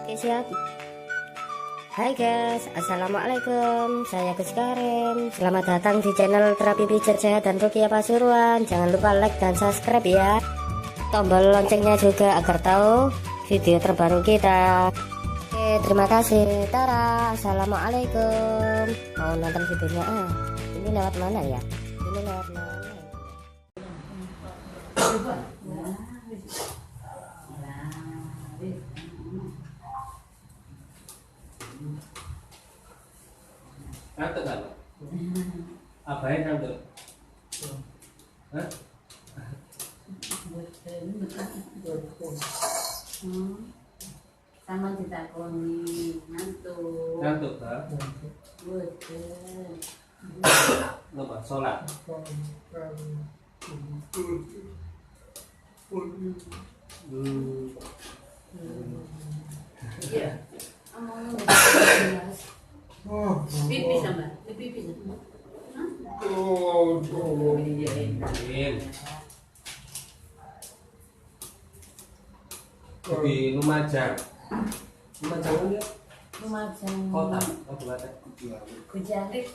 Oke, siap. Hai guys, assalamualaikum. Saya Gus Karim. Selamat datang di channel Terapi Pijat Sehat dan Ruqyah Pasuruan. Jangan lupa like dan subscribe ya. Tombol loncengnya juga agar tahu video terbaru kita. Oke, terima kasih. Tara, assalamualaikum. Mau nonton videonya? Ini lewat mana ya? Ini lewat mana? Ngantuk kan? Abain ngantuk? Hah? Sama ditakoni ngantuk. Ngantuk kan? Betul. Lupa, sholat? Iya. Pipi sama, pipi sama. Ingin di Lumajang. Lumajang ini Lumajang. kota, kabupaten. Kujalek.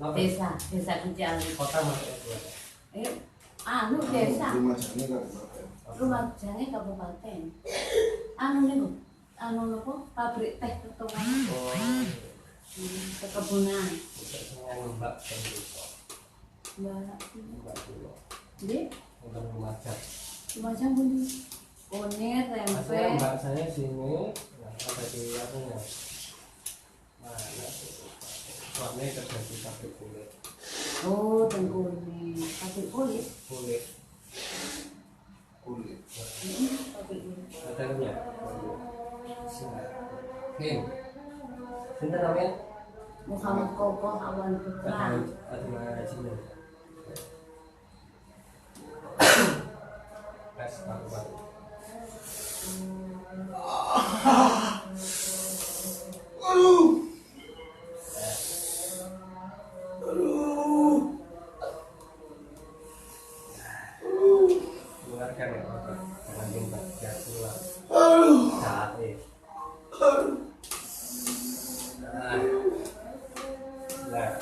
Apa? Desa Kujalek. Kota masuk kabupaten. Desa. Lumajangnya kabupaten. Lumajangnya kabupaten. Niku. Napa? Pabrik teh ketuaan. Perkebunan. Bisa semua Mbak dan Mbak. Mbak dulu. Nggih. Bukan Lumajang. Lumajang pundi? Kunir, Maksudnya tempe. Mbak saya sini, nah, ada di anunya. Mana? Suaminya kerja di pabrik kulit. Oh, tengkuning. Pabrik kulit. Kulit. Pabrik kulit. Katanya. Kim. Sinten namanya? Muhammad Kokoh Awan Putra. Ada sini. Tes baru. Keluarkan ya, jangan jumpa, jangan pulang. Capek. Nah.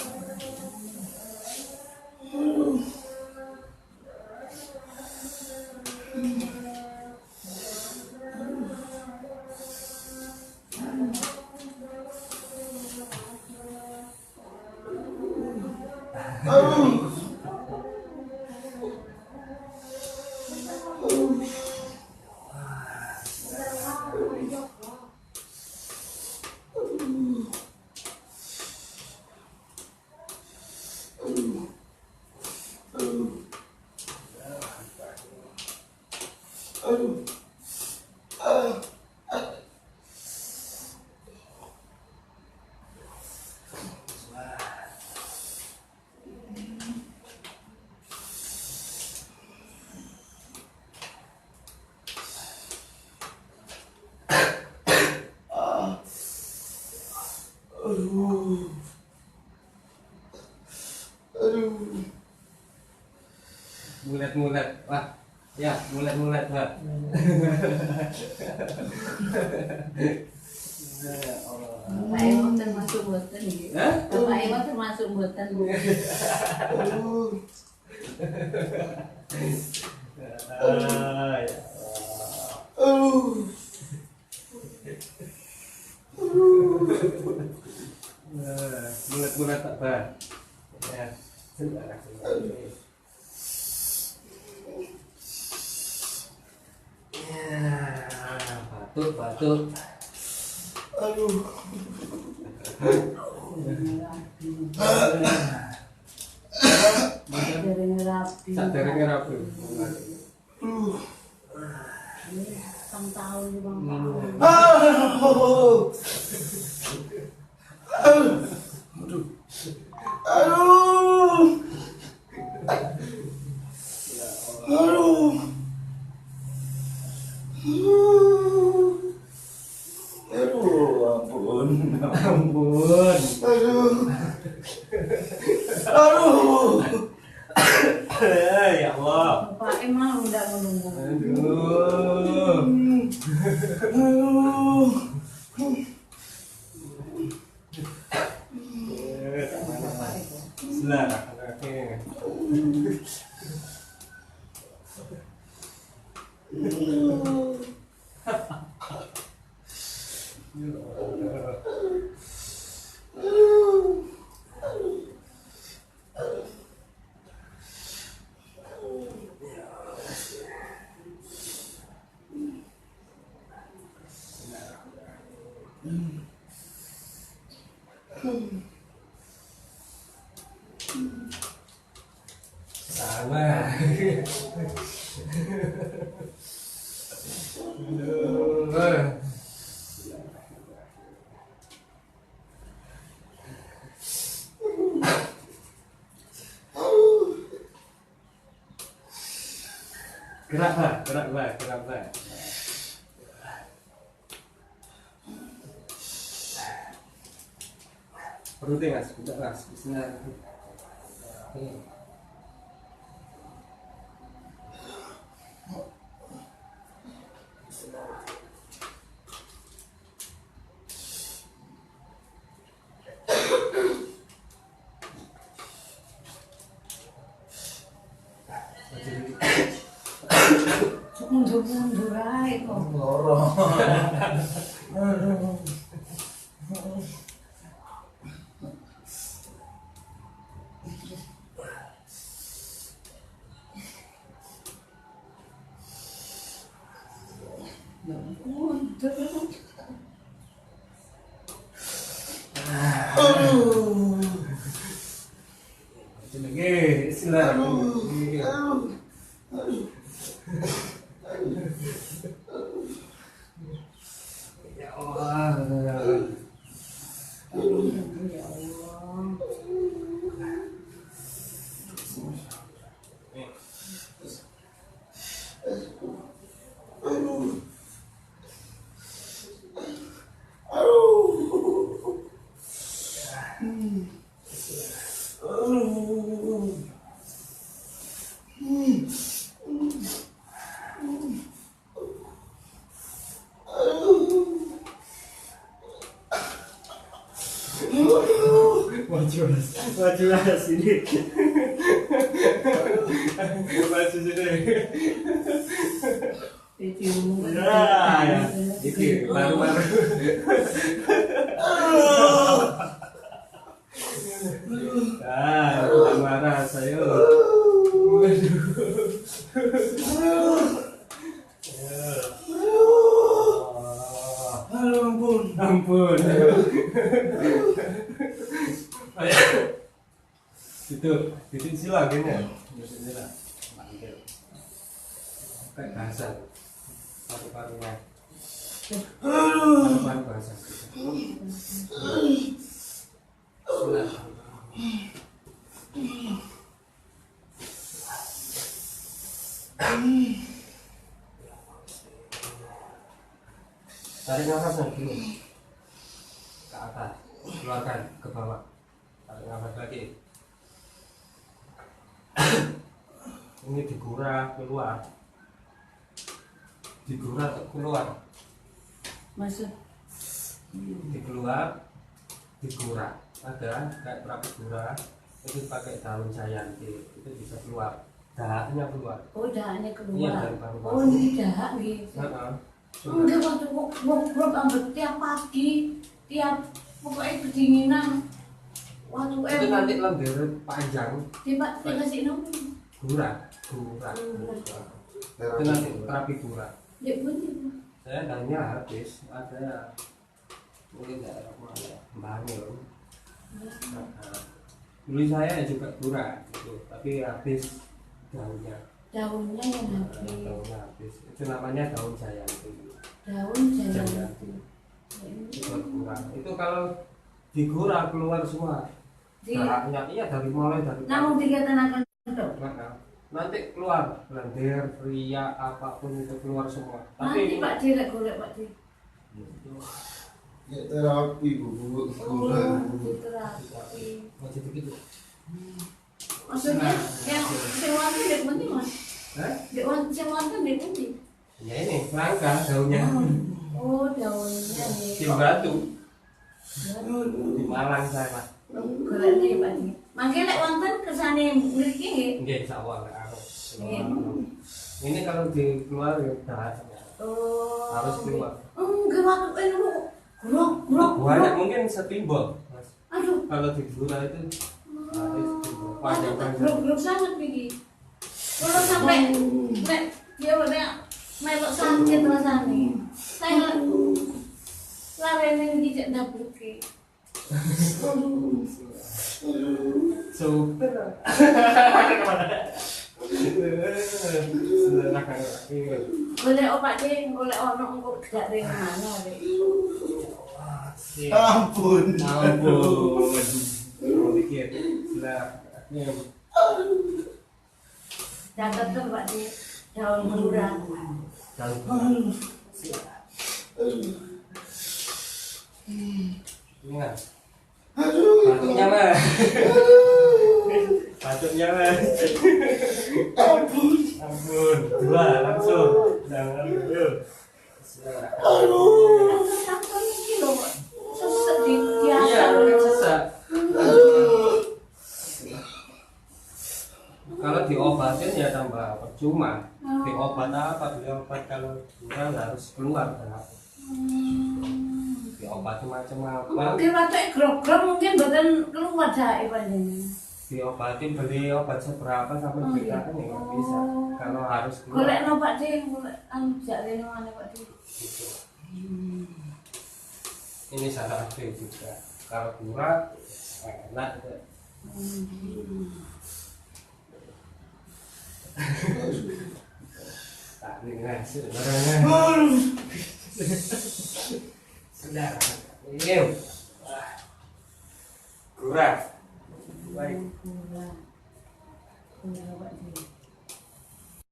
Mulet-mulet, wah, ya mulet-mulet, wah. Bapak Ewa termasuk mboten nggih. Bapak Ewa termasuk mboten. Mulet-mulet tak bah. Ya, sebentar. Batuk. Dereng rapi. Saderenge rapi. Sang tahun 5 tahun. Ampun. Ya Allah. Bapak emang udah menunggu. Aduh. Sama. Gerak Pak. Perutnya Mas, bentar Mas. Bismillah. Mundur-mundur ae kok. Loro. Mundur. Jenenge Islam. Ya Allah. Ya Allah. Maju mas sini. Maju sini. Ya, iki baru. Marah saya. Ampun. Itu sila gini. Sila. Manggil. Kayak bahasa. Paru-parunya. Paru-paru bahasa. Sila. Tarik nafasnya dulu ke atas, keluarkan ke bawah. Tarik nafas lagi. Ini digurah keluar, keluar, Masuk. dikeluar, digurah. Ada kayak terapi gurah, itu pakai daun sayanti, itu bisa keluar. Dahaknya keluar. Oh, dahaknya Iya, keluar. dari paru-paru. Oh, ini dahak gitu. Enggak, waktu ngobrol ambek tiap pagi, tiap pokoknya kedinginan. Waktu Itu nanti lendir panjang, dikasih nomor. gurah. Itu nanti terapi gurah. Ya bunyi. Saya danya habis, ada mungkin daerah mana, Bangil. Dulu saya juga gurah, gitu. Tapi habis daunnya. Daunnya yang habis. Daunnya habis. Itu namanya daun sayanti. Daun jangan. Itu gurah. Itu kalau digurah keluar semua. Darahnya iya mulai dari. Namun dikatakan akan dok. Nanti keluar lendir, ria, apapun itu keluar semua. Nanti Pak Di lek golek Pak Di. Ya terapi bu. Terapi. Masih begitu. Maksudnya yang sewanten dek pundi Mas? Dek sewanten dek pundi? Ya ini rangka daunnya. Oh, daunnya nih. Tim batu di Malang saya Mas. Golek nih Pak Di. Mangke lek wonten kesane mriki nggih. Nggih, sawah lek aku. Ini kalau dikeluar ya darahnya Oh. harus keluar. Enggak waktu lu Grok. Banyak mungkin setimbang, Mas. Aduh. Kalau di Blora itu setimbang panjang-panjang. Grok sangat begini. Kalau sampai nek dia bener melok sakit rasanya. Saya larene iki cek ndabuke. Super. Boleh opak deh, boleh ono engko gak ring mana deh. Ampun. Dikit. Catat tuh Pak di daun beluran. Ingat. Aduh. Batuknya Mas. Batuknya Mas. Ampun. Dua langsung. Jangan dulu. Satu ini loh, sesek di Iya, biasa. sesak. Kalau diobatin ya tambah percuma. Diobat apa? Diobat kalau kurang harus keluar kan. Diobati macam apa? Mungkin waktu grok-grok mungkin bukan keluar jahe panjenengan. Diobati beli obat seberapa sampai juta kan ya nggak bisa. Kalau harus keluar. Golek no Pak Di, golek anu jare mana Pak Di. Ini salah satu juga. Kalau kurang enak. Tak dengar sebenarnya. Sudah. Ini. Kurang. Baik.